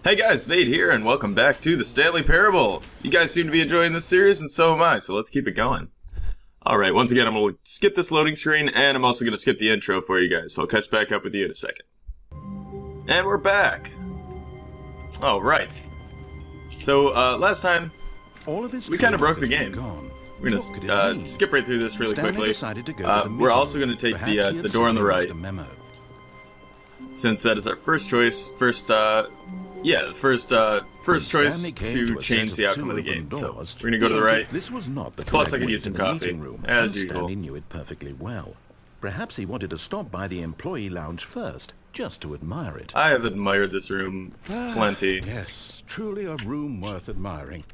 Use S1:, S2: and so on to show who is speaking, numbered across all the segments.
S1: Hey guys, Vade here, and welcome back to the Stanley Parable. You guys seem to be enjoying this series, and so am I, so let's keep it going. Alright, once again, I'm going to skip this loading screen, and I'm also going to skip the intro for you guys, so I'll catch back up with you in a second. And we're back. Alright. So, last time, we kind of broke the game. We're going to skip right through this really quickly. We're also going to take the door on the right, since that is our first choice, first choice to change the outcome of the game. So we're gonna go to the right.
S2: This was not the
S1: Plus, I could use some coffee, as usual.
S2: Stanley knew it perfectly well. Perhaps he wanted to stop by the employee lounge first, just to admire it.
S1: I have admired this room plenty.
S2: Yes, truly a room worth admiring.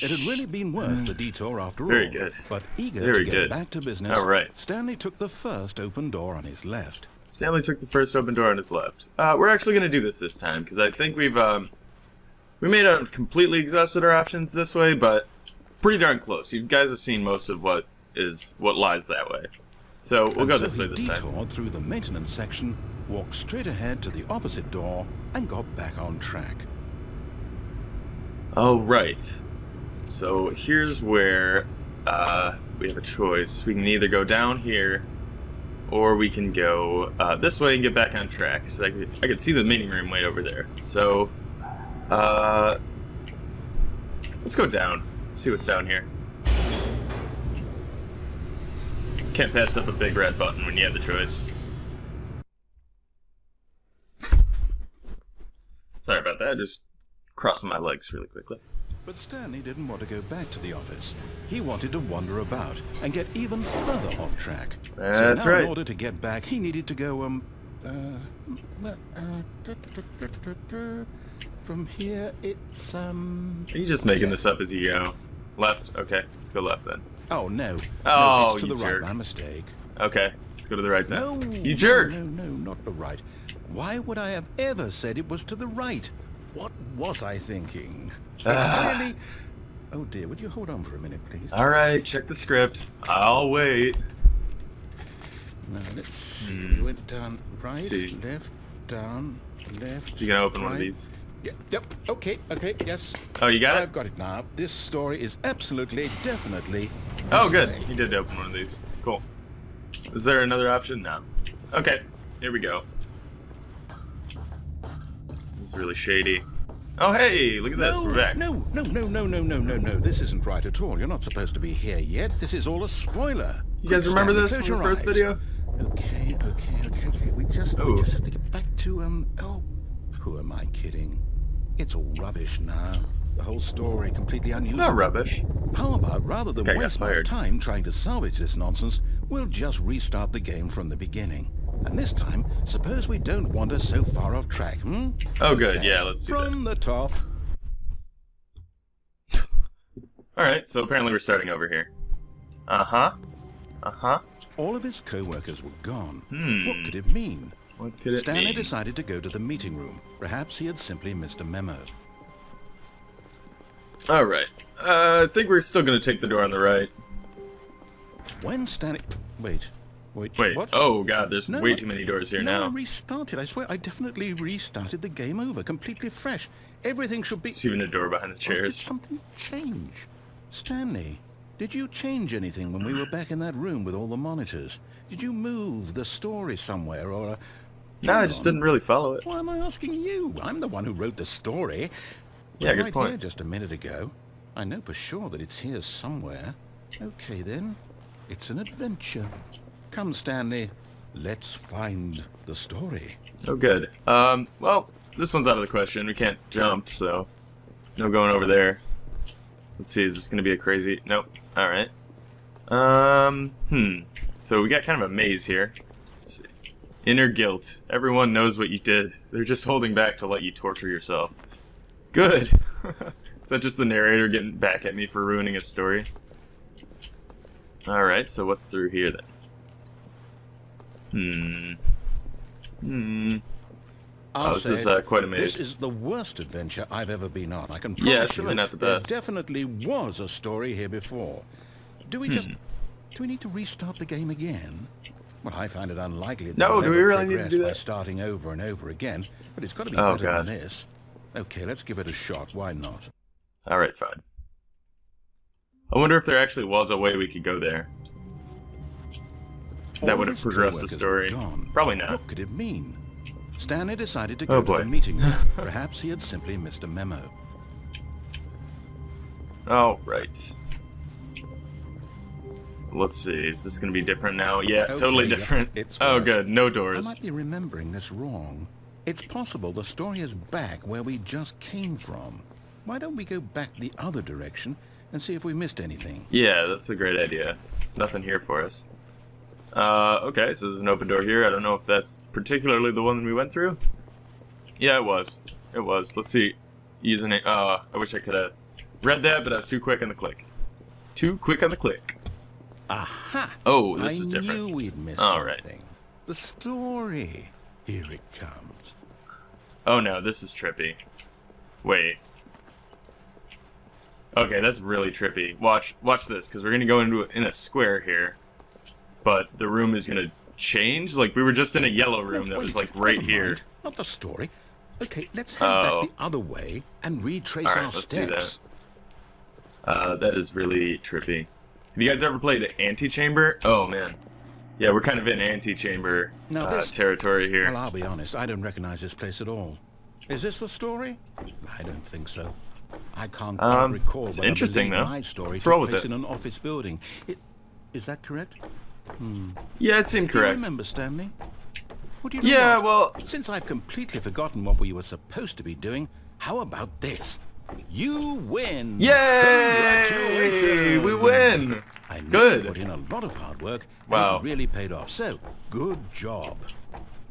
S2: It had really been worth the detour after all.
S1: Very good.
S2: But eager to get back to business, Stanley took the first open door on his left.
S1: Stanley took the first open door on his left. We're actually going to do this time, because I think we may not have completely exhausted our options this way, but pretty darn close. You guys have seen most of what lies that way. So we'll go this way this time.
S2: Detoured through the maintenance section, walked straight ahead to the opposite door, and got back on track.
S1: Oh, right. So here's where we have a choice. We can either go down here, or we can go this way and get back on track. Cause I could see the meeting room way over there. So, let's go down. See what's down here. Can't pass up a big red button when you have the choice. Sorry about that. Just crossing my legs really quickly.
S2: But Stanley didn't want to go back to the office. He wanted to wander about and get even further off track.
S1: That's
S2: so now,
S1: right.
S2: In order to get back, he needed to go, from here, it's,
S1: Are you just making this up as you go? Left? Okay, let's go left then.
S2: Oh, no.
S1: Oh,
S2: no, it's to
S1: you
S2: the
S1: jerk.
S2: right, my mistake.
S1: Okay, let's go to the right then.
S2: No,
S1: you jerk!
S2: No, not the right. Why would I have ever said it was to the right? What was I thinking? It's really... Oh dear, would you hold on for a minute, please?
S1: Alright, check the script. I'll wait.
S2: Now, let's see. You went down right, left, down, left.
S1: So you gonna open
S2: right.
S1: one of these?
S2: Yep. Okay, yes.
S1: Oh, you got it?
S2: I've got it now. This story is absolutely, definitely...
S1: Oh, good. You did open one of these. Cool. Is there another option? No. Okay, here we go. This is really shady. Oh, hey, look at this. We're back.
S2: No. This isn't right at all. You're not supposed to be here yet. This is all a spoiler.
S1: You guys remember this from the first video?
S2: Okay. We just have to get back to, who am I kidding? It's all rubbish now. The whole story completely unusable.
S1: It's not rubbish.
S2: How about, rather than waste my time trying to salvage this nonsense, we'll just restart the game from the beginning. And this time, suppose we don't wander so far off track, hmm?
S1: Oh, good. Yeah, let's do that.
S2: From the top.
S1: Alright, so apparently we're starting over here. Uh-huh.
S2: All of his co-workers were gone. What could it mean?
S1: What could it
S2: Stanley
S1: mean?
S2: decided to go to the meeting room. Perhaps he had simply missed a memo.
S1: Alright. I think we're still going to take the door on the right.
S2: When Stanley... Wait, what?
S1: Oh god, there's way too many doors here now.
S2: I restarted. I swear, I definitely restarted the game over, completely fresh. Everything should be...
S1: There's even a door behind the
S2: Did
S1: chairs.
S2: something change? Stanley, did you change anything when we were back in that room with all the monitors? Did you move the story somewhere, or...
S1: No, I just didn't really follow it.
S2: Why am I asking you? I'm the one who wrote the story.
S1: Yeah, good
S2: right
S1: point.
S2: Here just a minute ago. I know for sure that it's here somewhere. Okay, then. It's an adventure. Come, Stanley. Let's find the story.
S1: Oh, good. Well, this one's out of the question. We can't jump, so no going over there. Let's see, is this going to be a crazy... Nope. Alright. So we got kind of a maze here. Let's see. Inner guilt. Everyone knows what you did. They're just holding back to let you torture yourself. Good. Is that just the narrator getting back at me for ruining a story? Alright, so what's through here then? Oh, this is quite a maze.
S2: This is the worst adventure I've ever been on. I can promise
S1: yeah, it's really not the best.
S2: There definitely was a story here before. Do we just... Do we need to restart the game again? Well, I find it unlikely that
S1: no,
S2: we'll
S1: do we
S2: ever
S1: really need to
S2: progress
S1: do
S2: by
S1: that?
S2: starting over and over again, but it's got to be better than this. Okay, let's give it a shot. Why not?
S1: Alright, fine. I wonder if there actually was a way we could go there. That
S2: All
S1: would have
S2: his
S1: progressed the
S2: co-workers
S1: story.
S2: were gone.
S1: Probably not.
S2: What could it mean? Stanley decided to
S1: Oh,
S2: go
S1: boy.
S2: to the meeting room. Perhaps he had simply missed a memo.
S1: Oh, right. Let's see, is this going to be different now? Yeah,
S2: Okay,
S1: totally
S2: yeah,
S1: different.
S2: it's
S1: Oh,
S2: worse.
S1: good, no
S2: I
S1: doors.
S2: might be remembering this wrong. It's possible the story is back where we just came from. Why don't we go back the other direction and see if we missed anything?
S1: Yeah, that's a great idea. There's nothing here for us. Okay, so there's an open door here. I don't know if that's particularly the one we went through. Yeah, it was. It was. Let's see. Username. I wish I could have read that, but I was too quick on the click. Too quick on the click.
S2: Aha!
S1: Oh, this is
S2: I
S1: different.
S2: knew we'd missed
S1: All right.
S2: something. The story. Here it comes.
S1: Oh no, this is trippy. Wait. Okay, that's really trippy. Watch this, because we're gonna go in a square here, but the room is gonna change. Like we were just in a yellow room that was like right
S2: never
S1: here.
S2: mind. Not the story. Okay, let's head back
S1: Oh.
S2: the other way and retrace
S1: All right,
S2: our
S1: let's do that.
S2: steps.
S1: That is really trippy. Have you guys ever played Antechamber? Oh man. Yeah, we're kind of in Antechamber
S2: Now this-
S1: territory here.
S2: Well, I'll be honest, I don't recognize this place at all. Is this the story? I don't think so. I can't quite recall.
S1: it's
S2: whether I
S1: interesting,
S2: believe
S1: though.
S2: My story
S1: Let's
S2: took
S1: roll with
S2: place
S1: it.
S2: in an office building. Is that correct?
S1: Yeah, it seemed
S2: Do you
S1: correct.
S2: remember, Stanley? Would you know
S1: Yeah,
S2: what?
S1: well,
S2: Since I've completely forgotten what we were supposed to be doing, how about this? You win!
S1: yay!
S2: Congratulations!
S1: We win!
S2: I know
S1: Good.
S2: you put in a lot of hard work, and
S1: Wow.
S2: it really paid off. So, good job.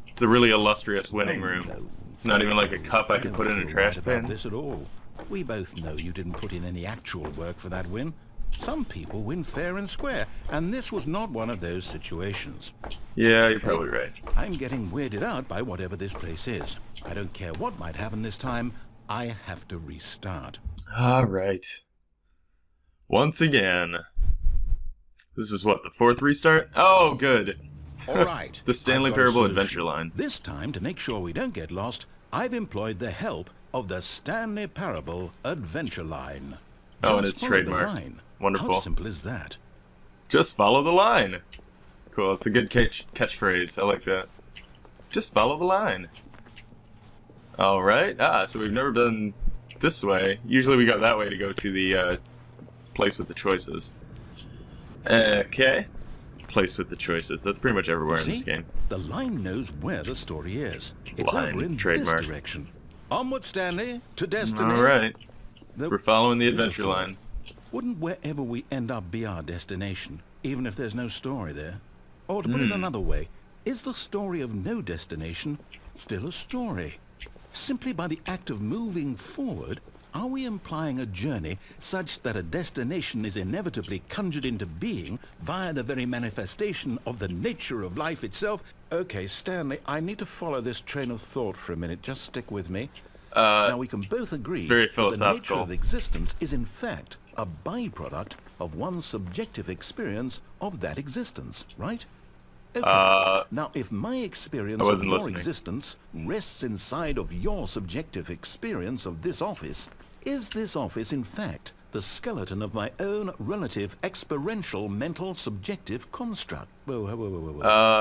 S1: It's a really illustrious winning
S2: Oh,
S1: room.
S2: no.
S1: It's not even like a cup I could put in a
S2: don't feel
S1: trash
S2: right about
S1: bin.
S2: this at all. We both know you didn't put in any actual work for that win. Some people win fair and square, and this was not one of those situations.
S1: Yeah, you're probably right.
S2: I'm getting weirded out by whatever this place is. I don't care what might happen this time. I have to restart.
S1: Alright. Once again. This is what, the fourth restart? Oh, good.
S2: All right.
S1: The Stanley
S2: I've got a
S1: Parable
S2: solution.
S1: Adventure Line.
S2: This time, to make sure we don't get lost, I've employed the help of the Stanley Parable Adventure Line.
S1: Oh, and
S2: Just
S1: it's
S2: follow the
S1: trademarked.
S2: line.
S1: Wonderful.
S2: How simple is that?
S1: Just follow the line. Cool, it's a good catchphrase. I like that. Just follow the line. Alright. So we've never been this way. Usually we go that way to go to the place with the choices. Okay. Place with the choices. That's pretty much everywhere in this
S2: See?
S1: game.
S2: The line knows where the story is. It's
S1: Line,
S2: over in
S1: trademark.
S2: this direction. Onward, Stanley, to destiny.
S1: Alright.
S2: Though,
S1: We're following the
S2: here's a
S1: adventure
S2: thought.
S1: line.
S2: Wouldn't wherever we end up be our destination, even if there's no story there? Or to put it another way, is the story of no destination still a story? Simply by the act of moving forward, are we implying a journey such that a destination is inevitably conjured into being via the very manifestation of the nature of life itself? Okay, Stanley, I need to follow this train of thought for a minute. Just stick with me. Now we can both agree
S1: very
S2: that the nature
S1: philosophical.
S2: of existence is in fact a byproduct of one's subjective experience of that existence, right? Okay. Now, if my experience of
S1: wasn't
S2: your
S1: listening.
S2: existence rests inside of your subjective experience of this office, is this office in fact the skeleton of my own relative experiential mental subjective construct? Whoa.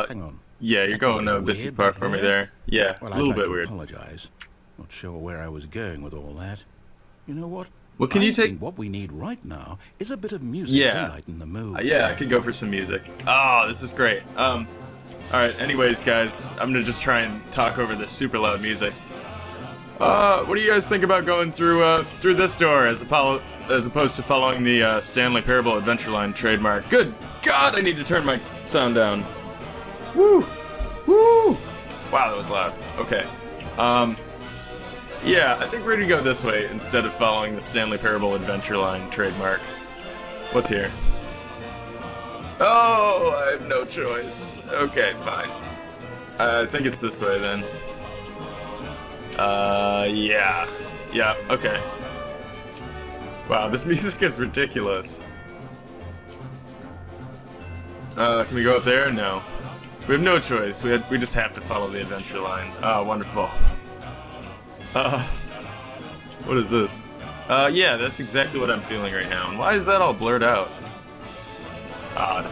S2: Hang on.
S1: Yeah, you're going a bit too
S2: Weird
S1: far
S2: back
S1: for me
S2: there?
S1: there. Yeah,
S2: Well,
S1: a
S2: I'd
S1: little
S2: like
S1: bit
S2: to
S1: weird.
S2: apologize. Not sure where I was going with all that. You know what?
S1: Well, can
S2: I
S1: you take-
S2: think what we need right now is a bit of music
S1: Yeah.
S2: to lighten the mood.
S1: Yeah, I could go for some music. Oh, this is great. Alright, anyways, guys, I'm gonna just try and talk over this super loud music. What do you guys think about going through this door as opposed to following the Stanley Parable Adventure Line trademark? Good God, I need to turn my sound down. Woo! Woo! Wow, that was loud. Okay. Yeah, I think we're gonna go this way instead of following the Stanley Parable Adventure Line trademark. What's here? Oh, I have no choice. Okay, fine. I think it's this way then. Yeah. Yeah, okay. Wow, this music is ridiculous. Can we go up there? No. We have no choice. We just have to follow the adventure line. Oh, wonderful. What is this? Yeah, that's exactly what I'm feeling right now. And why is that all blurred out? Odd.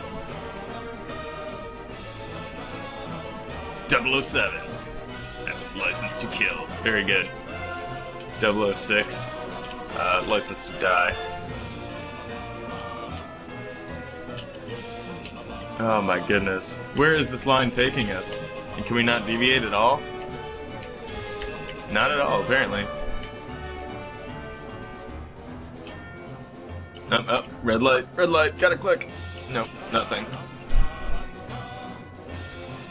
S1: 007. License to Kill. Very good. 006. License to Die. Oh my goodness. Where is this line taking us? And can we not deviate at all? Not at all, apparently. Oh, red light, gotta click. Nope, nothing.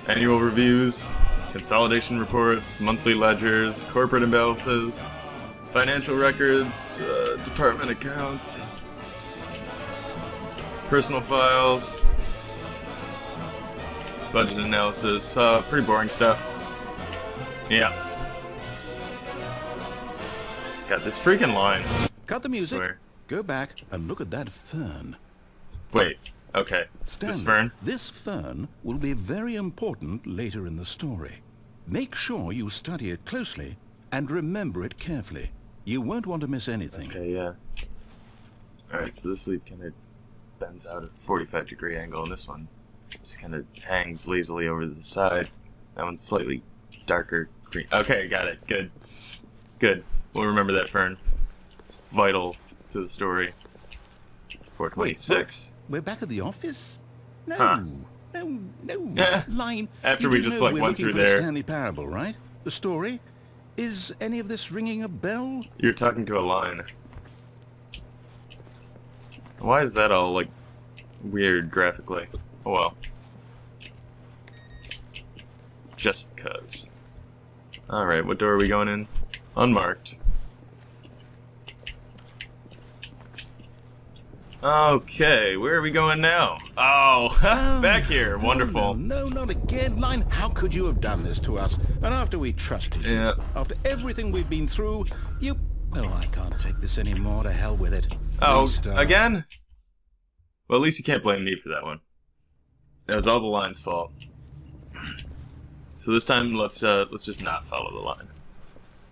S1: Annual reviews, consolidation reports, monthly ledgers, corporate imbalances, financial records, department accounts, personal files, budget analysis, pretty boring stuff. Yeah. Got this freaking line.
S2: Cut the music.
S1: Swear.
S2: Go back and look at that fern.
S1: Wait, okay.
S2: Stanley,
S1: This fern?
S2: this fern will be very important later in the story. Make sure you study it closely and remember it carefully. You won't want to miss anything.
S1: Okay, yeah. Alright, so this leaf kind of bends out at a 45-degree angle, and this one just kind of hangs lazily over to the side. That one's slightly darker green. Okay, got it. Good. Good. We'll remember that fern. It's vital to the story. 426.
S2: We're back at the office? No.
S1: Huh.
S2: No. Line.
S1: After
S2: You
S1: we
S2: do
S1: just,
S2: know
S1: like,
S2: we're
S1: went
S2: looking
S1: through
S2: for the
S1: there.
S2: Stanley Parable, right? The story? Is any of this ringing a bell?
S1: You're talking to a line. Why is that all, like, weird graphically? Oh well. Just cuz. Alright, what door are we going in? Unmarked. Okay, where are we going now? Oh, back here. Wonderful.
S2: No, not again. Line, how could you have done this to us? And after we trusted you,
S1: Yeah.
S2: after everything we've been through, you... Oh, I can't take this anymore. To hell with it.
S1: Oh,
S2: Restart.
S1: again? Well, at least you can't blame me for that one. That was all the line's fault. So this time, let's just not follow the line,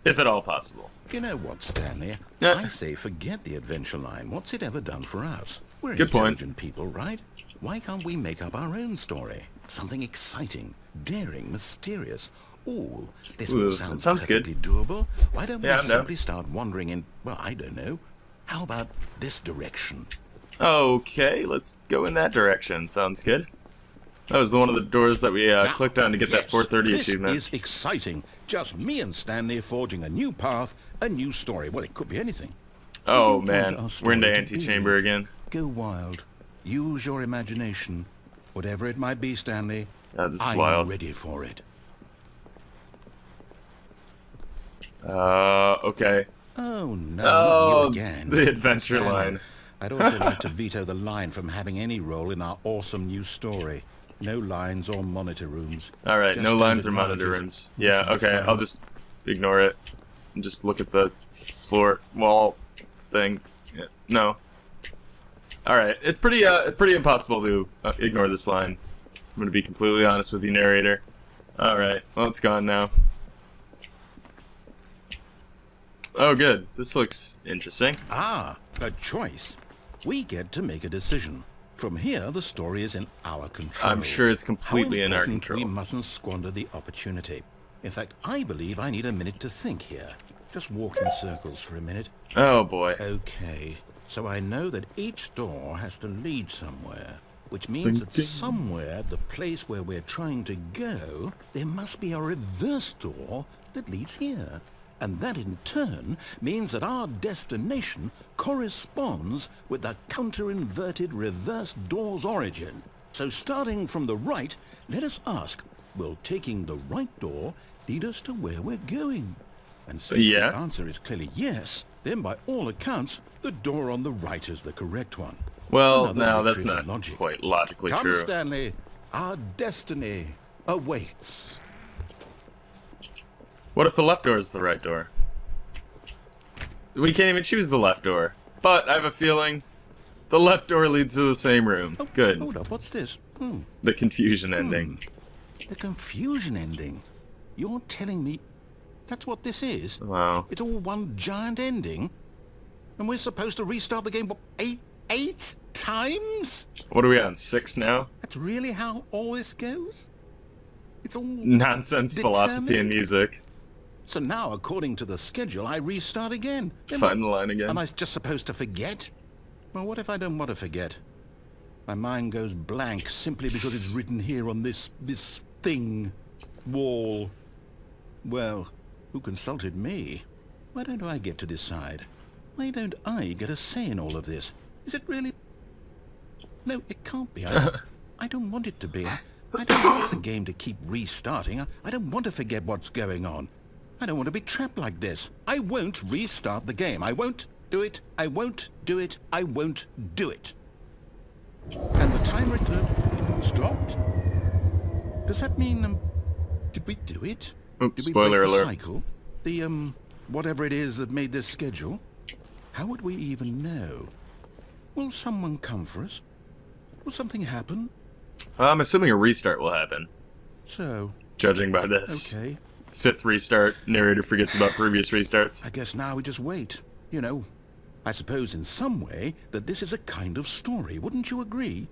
S1: if at all possible.
S2: You know what, Stanley?
S1: Yeah.
S2: I say forget the adventure line. What's it ever done for us? We're
S1: Good point.
S2: intelligent people, right? Why can't we make up our own story? Something exciting, daring, mysterious. Ooh, this
S1: Ooh,
S2: all
S1: that
S2: sounds
S1: sounds good.
S2: perfectly doable. Why don't
S1: Yeah,
S2: we
S1: I'm down.
S2: simply start wandering in, well, I don't know. How about this direction?
S1: Okay, let's go in that direction. Sounds good. That was one of the doors that we
S2: Now,
S1: clicked on to get that
S2: yes,
S1: 430
S2: this
S1: achievement.
S2: is exciting. Just me and Stanley forging a new path, a new story. Well, it could be anything.
S1: Oh
S2: What do you want
S1: man,
S2: our
S1: we're
S2: story
S1: in the
S2: to
S1: antechamber
S2: be?
S1: again.
S2: Go wild. Use your imagination. Whatever it might be, Stanley,
S1: This is
S2: I'm
S1: wild.
S2: ready for it.
S1: Okay.
S2: Oh, no,
S1: Oh,
S2: not you again.
S1: the adventure
S2: Stanley,
S1: line.
S2: I'd also like to veto the line from having any role in our awesome new story. No lines or monitor rooms.
S1: Alright,
S2: Just
S1: no lines or
S2: standard
S1: monitor
S2: monitors.
S1: rooms. Yeah,
S2: Motion
S1: okay,
S2: file.
S1: I'll just ignore it. And just look at the floor, wall thing. Yeah, no. Alright, it's pretty impossible to ignore this line. I'm gonna be completely honest with you, narrator. Alright, well, it's gone now. Oh, good. This looks interesting.
S2: Ah, a choice. We get to make a decision. From here, the story is in our control.
S1: I'm sure it's completely
S2: How
S1: in our
S2: important
S1: control.
S2: We mustn't squander the opportunity. In fact, I believe I need a minute to think here. Just walk in circles for a minute.
S1: Oh, boy.
S2: Okay, so I know that each door has to lead somewhere, which means that
S1: Thinking.
S2: somewhere, the place where we're trying to go, there must be a reverse door that leads here. And that in turn means that our destination corresponds with the counter-inverted reverse door's origin. So starting from the right, let us ask, will taking the right door lead us to where we're going? And since
S1: Yeah.
S2: the answer is clearly yes, then by all accounts, the door on the right is the correct one.
S1: Well,
S2: Another
S1: no, that's
S2: victory for
S1: not
S2: logic.
S1: quite logically
S2: Come,
S1: true.
S2: Stanley, our destiny awaits.
S1: What if the left door is the right door? We can't even choose the left door. But I have a feeling the left door leads to the same room. Good.
S2: Hold up, what's this?
S1: The confusion ending.
S2: The confusion ending. You're telling me That's what this is?
S1: Wow.
S2: It's all one giant ending? And we're supposed to restart the game, what, eight times?
S1: What are we on, 6 now?
S2: That's really how all this goes? It's all
S1: Nonsense philosophy and
S2: determined?
S1: music.
S2: So now, according to the schedule, I restart again.
S1: Find the line again.
S2: Am I just supposed to forget? Well, what if I don't want to forget? My mind goes blank simply because it's written here on this thing, wall. Well, who consulted me? Why don't I get to decide? Why don't I get a say in all of this? Is it really? No, it can't be. I don't want it to be. I don't want the game to keep restarting. I don't want to forget what's going on. I don't want to be trapped like this. I won't restart the game. I won't do it. I won't do it. I won't do it. And the timer stopped. Does that mean, did we do it?
S1: Oops,
S2: Did we
S1: spoiler
S2: break the
S1: alert.
S2: cycle? The, whatever it is that made this schedule? How would we even know? Will someone come for us? Will something happen?
S1: I'm assuming a restart will happen,
S2: So,
S1: judging by this.
S2: okay.
S1: 5th restart, narrator forgets about previous restarts.
S2: I guess now we just wait. You know, I suppose in some way that this is a kind of story. Wouldn't you agree?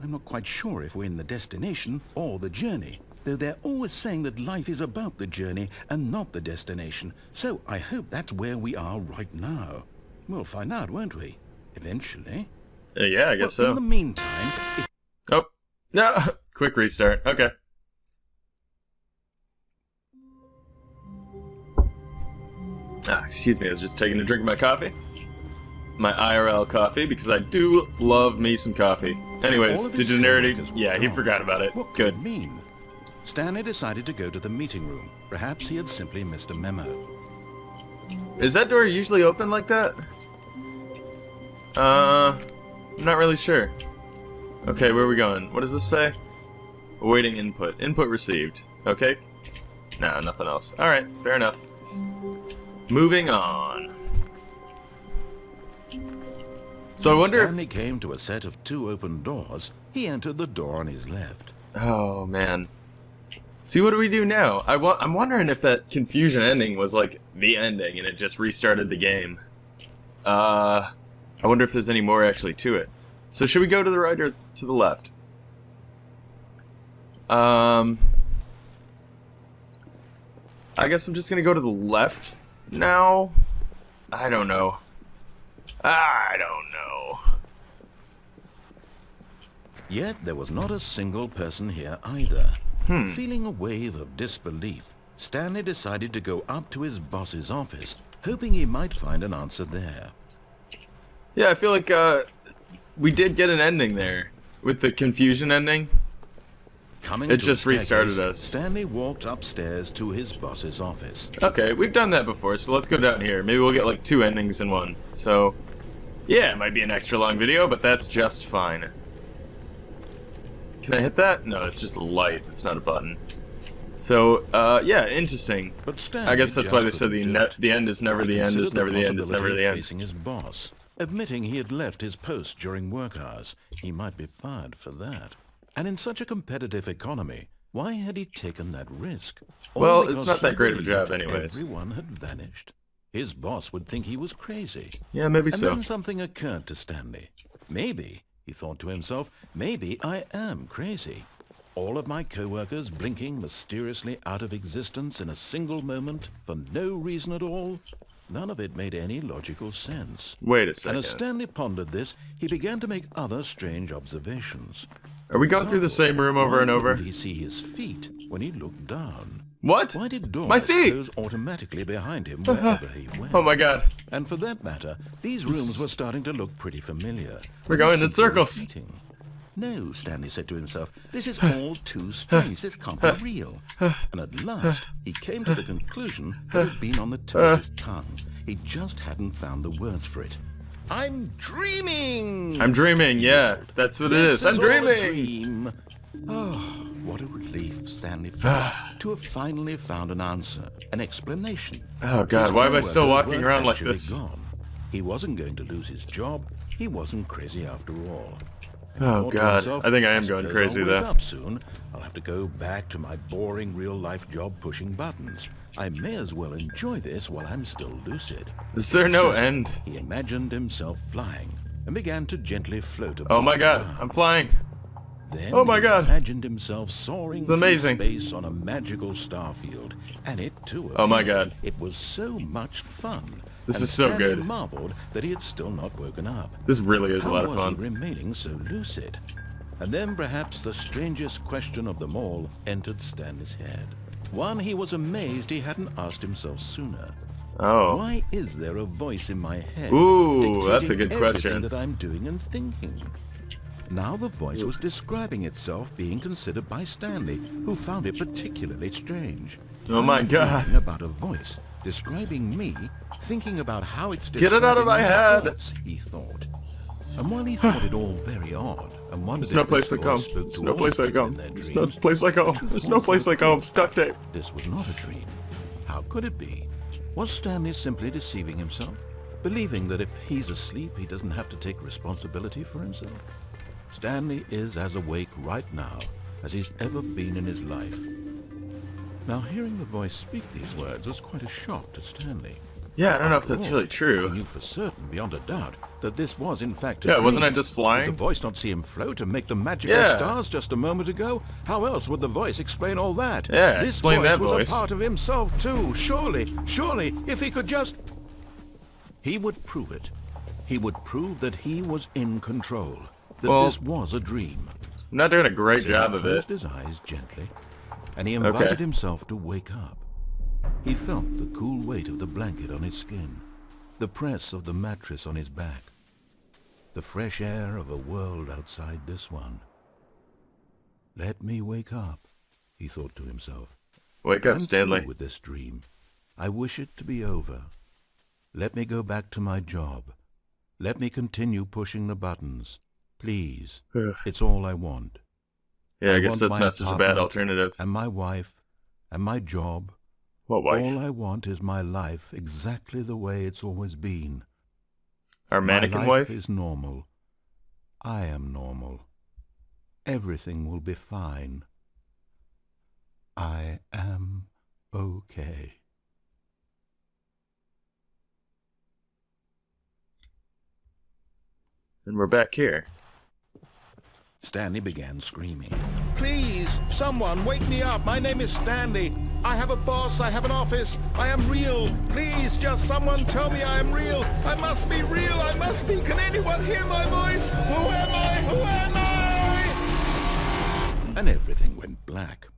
S2: I'm not quite sure if we're in the destination or the journey, though they're always saying that life is about the journey and not the destination. So I hope that's where we are right now. We'll find out, won't we? Eventually.
S1: Yeah, I guess
S2: In
S1: so.
S2: the meantime, if
S1: Oh, no! Quick restart. Okay. Excuse me, I was just taking a drink of my coffee. My IRL coffee, because I do love me some coffee.
S2: all
S1: Anyways,
S2: of his
S1: degenerity,
S2: coworkers were
S1: yeah, he
S2: gone,
S1: forgot about it.
S2: what could
S1: Good.
S2: it mean? Stanley decided to go to the meeting room. Perhaps he had simply missed a memo.
S1: Is that door usually open like that? I'm not really sure. Okay, where are we going? What does this say? Awaiting input. Input received. Okay. Nah, nothing else. Alright, fair enough. Moving on. So I wonder
S2: Stanley came to a set of 2 open doors. He entered the door on his left.
S1: Oh, man. See, what do we do now? I'm wondering if that confusion ending was like the ending and it just restarted the game. I wonder if there's any more actually to it. So should we go to the right or to the left? I guess I'm just gonna go to the left now. I don't know. I don't know.
S2: Yet there was not a single person here either. Feeling a wave of disbelief, Stanley decided to go up to his boss's office, hoping he might find an answer there.
S1: Yeah, I feel like we did get an ending there with the confusion ending.
S2: Coming
S1: It
S2: to a
S1: just restarted
S2: staircase,
S1: us.
S2: Stanley walked upstairs to his boss's office.
S1: Okay, we've done that before, so let's go down here. Maybe we'll get like 2 endings in one. So, yeah, it might be an extra long video, but that's just fine. Can I hit that? No, it's just a light. It's not a button. So, yeah, interesting.
S2: But Stanley
S1: I guess that's why they
S2: just
S1: said
S2: couldn't do it.
S1: the end is never
S2: He
S1: the end, is
S2: considered
S1: never the end, is never
S2: possibility
S1: the
S2: of
S1: end.
S2: facing his boss, admitting he had left his post during work hours. He might be fired for that. And in such a competitive economy, why had he taken that risk? All
S1: Well,
S2: because
S1: it's not
S2: he
S1: that great of a
S2: believed
S1: job anyways.
S2: Everyone had vanished. His boss would think he was crazy.
S1: Yeah, maybe
S2: And
S1: so.
S2: then something occurred to Stanley. Maybe, he thought to himself, maybe I am crazy. All of my co-workers blinking mysteriously out of existence in a single moment for no reason at all. None of it made any logical sense.
S1: Wait a
S2: And
S1: second.
S2: as Stanley pondered this, he began to make other strange observations.
S1: Are we going through the same room over
S2: Why
S1: and over?
S2: couldn't he see his feet when he looked down?
S1: What?
S2: Why did doors
S1: My feet!
S2: close automatically behind him wherever he went?
S1: Oh my god.
S2: And for that matter, these rooms were starting to look pretty familiar.
S1: We're going in
S2: Simply
S1: circles.
S2: repeating. No, Stanley said to himself, this is all too strange. This can't be real. And at last, he came to the conclusion that had been on the tip of his tongue. He just hadn't found the words for it. I'm dreaming!
S1: I'm dreaming, yeah. That's what it
S2: This
S1: is. I'm
S2: all a
S1: dreaming!
S2: dream. Oh, what a relief Stanley felt to have finally found an answer, an explanation.
S1: Oh god,
S2: His
S1: why am I still
S2: co-workers
S1: walking
S2: weren't
S1: around like
S2: actually
S1: this?
S2: Gone. He wasn't going to lose his job. He wasn't crazy after all. And he
S1: Oh,
S2: thought to
S1: God.
S2: himself,
S1: I think I am
S2: suppose
S1: going crazy,
S2: I'll wake
S1: though.
S2: up soon. I'll have to go back to my boring real-life job pushing buttons. I may as well enjoy this while I'm still lucid.
S1: Is there no
S2: So,
S1: end?
S2: He imagined himself flying and began to gently float above
S1: Oh my
S2: the
S1: god,
S2: ground.
S1: I'm flying.
S2: Then
S1: Oh my
S2: he
S1: God.
S2: imagined himself soaring
S1: This is
S2: through
S1: amazing.
S2: space on a magical starfield, and it too.
S1: Oh my
S2: appeared.
S1: God.
S2: It was so much fun.
S1: This
S2: and
S1: is so
S2: Stanley
S1: good.
S2: marveled that he had still not woken up.
S1: This really is a lot of
S2: How was
S1: fun.
S2: he remaining so lucid? And then perhaps the strangest question of them all entered Stanley's head. One he was amazed he hadn't asked himself sooner.
S1: Oh.
S2: Why is there a voice in my head
S1: Ooh, that's a
S2: dictating
S1: good
S2: everything
S1: question.
S2: that I'm doing and thinking? Now the voice was describing itself being considered by Stanley, who found it particularly strange.
S1: Oh my
S2: I'm
S1: God.
S2: dreaming about a voice describing me, thinking about how it's
S1: Get it out of
S2: describing
S1: my head.
S2: thoughts, he thought. And while he thought it all very odd, and wondered
S1: There's no
S2: if
S1: place
S2: this
S1: like home.
S2: voice spoke
S1: There's
S2: to
S1: no
S2: all
S1: place like
S2: people
S1: home.
S2: in their
S1: There's no
S2: dreams,
S1: place like home.
S2: the truth
S1: There's no
S2: was
S1: place
S2: that,
S1: like home.
S2: of course,
S1: Duct tape.
S2: this was not a dream. How could it be? Was Stanley simply deceiving himself? Believing that if he's asleep, he doesn't have to take responsibility for himself? Stanley is as awake right now as he's ever been in his life. Now, hearing the voice speak these words was quite a shock to Stanley.
S1: Yeah, I don't know if that's
S2: After all,
S1: really true.
S2: He knew for certain, beyond a doubt, that this was in fact a
S1: Yeah,
S2: dream.
S1: wasn't I just
S2: Did
S1: flying?
S2: the voice not see him float and make the magical
S1: Yeah.
S2: stars just a moment ago? How else would the voice explain all that?
S1: Yeah,
S2: this
S1: explain
S2: voice
S1: that
S2: was
S1: voice.
S2: a part of himself too. Surely, if he could just... He would prove it. He would prove that he was in control. That
S1: Well,
S2: this was a dream.
S1: I'm not doing a great
S2: So
S1: job
S2: he
S1: of it.
S2: closed his eyes gently, and he invited himself to wake up. He felt the cool weight of the blanket on his skin, the press of the mattress on his back, the fresh air of a world outside this one. Let me wake up, he thought to himself.
S1: Wake up,
S2: I'm
S1: Stanley.
S2: through with this dream. I wish it to be over. Let me go back to my job. Let me continue pushing the buttons. Please.
S1: Ugh.
S2: It's all I want.
S1: Yeah, I guess
S2: want
S1: that's
S2: my
S1: not such a bad
S2: apartment
S1: alternative.
S2: And my wife, and my job.
S1: What wife?
S2: All I want is my life exactly the way it's always been.
S1: Our mannequin
S2: my
S1: wife?
S2: life is normal. I am normal. Everything will be fine. I am okay.
S1: And we're back here.
S2: Stanley began screaming. Please, someone, wake me up. My name is Stanley. I have a boss. I have an office. I am real. Please, just someone tell me I am real. I must be real. I must be. Can anyone hear my voice? Who am I? Who am I? And everything went black.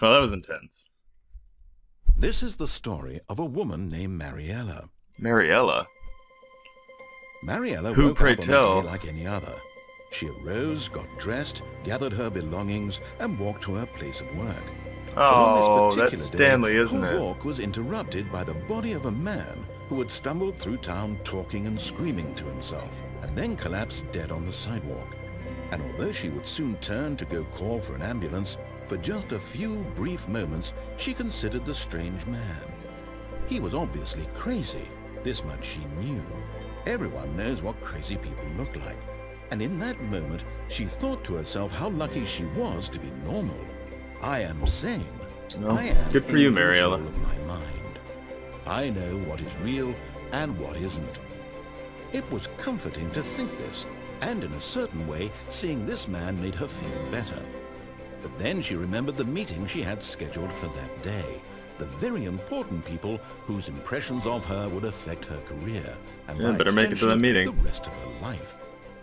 S1: Well, that was intense.
S2: This is the story of a woman named Mariella.
S1: Mariella.
S2: Mariella
S1: Who,
S2: woke
S1: pray
S2: up on
S1: tell?
S2: a day like any other. She arose, got dressed, gathered her belongings, and walked to her place of work. But on this
S1: Oh,
S2: particular
S1: that's
S2: day,
S1: Stanley, isn't
S2: her
S1: it?
S2: walk was interrupted by the body of a man who had stumbled through town talking and screaming to himself, and then collapsed dead on the sidewalk. And although she would soon turn to go call for an ambulance, for just a few brief moments she considered the strange man. He was obviously crazy. This much she knew. Everyone knows what crazy people look like. And in that moment, she thought to herself how lucky she was to be normal. I am sane.
S1: Well,
S2: I am
S1: good for you,
S2: in
S1: Mariella.
S2: control of my mind. I know what is real and what isn't. It was comforting to think this, and in a certain way, seeing this man made her feel better. But then she remembered the meeting she had scheduled for that day. The very important people whose impressions of her would affect her career, and
S1: Yeah,
S2: by
S1: better make it to that
S2: extension,
S1: meeting.
S2: the rest of her life.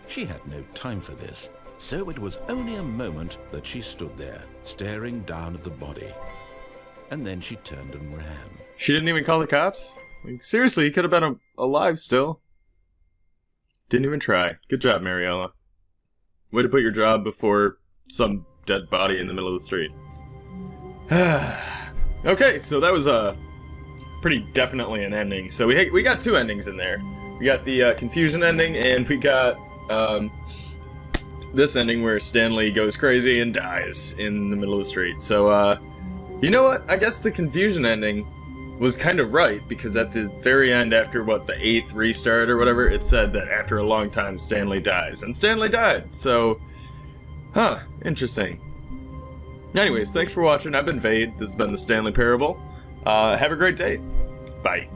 S2: She had no time for this, so it was only a moment that she stood there, staring down at the body. And then she turned and ran.
S1: She didn't even call the cops? Like, seriously, he could have been alive still. Didn't even try. Good job, Mariella. Way to put your job before some dead body in the middle of the street. Okay, so that was pretty definitely an ending. So we got two endings in there. We got the confusion ending, and we got this ending where Stanley goes crazy and dies in the middle of the street. So, you know what? I guess the confusion ending was kind of right, because at the very end, after what, the 8th restart or whatever, it said that after a long time Stanley dies, and Stanley died. So, interesting. Anyways, thanks for watching. I've been Vade. This has been the Stanley Parable. Have a great day. Bye.